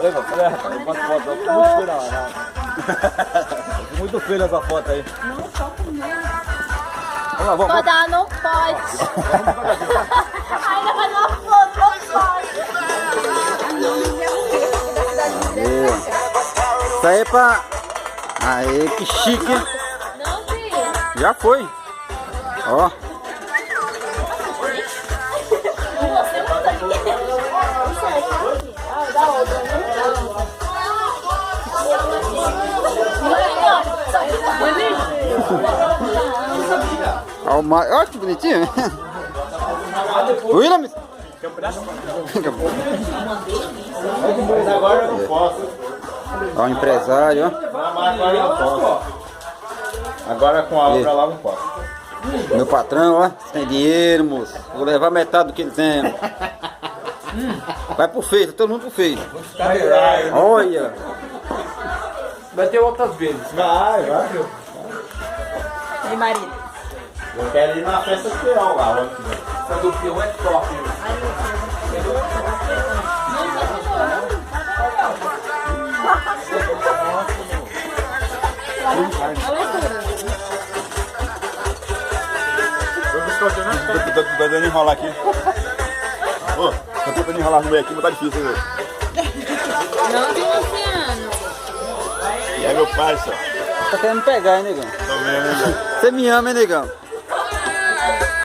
Olha, rapaz, eu faço foto, eu muito feio muito feio essa foto aí. Não, foto mesmo. Vamos lá, vamos. Pode dar, não pode. Ainda vai dar foto, não pode. Isso aí é pra... Aê, que chique, hein? Não, filho. Já foi. Ó. Você manda aqui. Isso aí. Ah, dá outra, né? Olha que bonitinho. William. Mas agora eu não posso. Ó, o empresário, ó. Agora eu não posso. Agora com a obra lá eu não posso. Meu patrão, ó. Tem dinheiro, moço. Vou levar metade do que ele tem. Vai pro feito, todo mundo pro feito. Olha. Vai ter outras vezes. Vai. E marido? Eu quero ir na festa do peão lá. Essa do peão é top. Tô tentando enrolar aqui. Ô, tô tentando enrolar no meio aqui, mas tá difícil, viu? Não, tem Luciano. E aí, meu parça? Tá querendo me pegar, hein, negão? Tô vendo, né? Você me ama, hein, negão?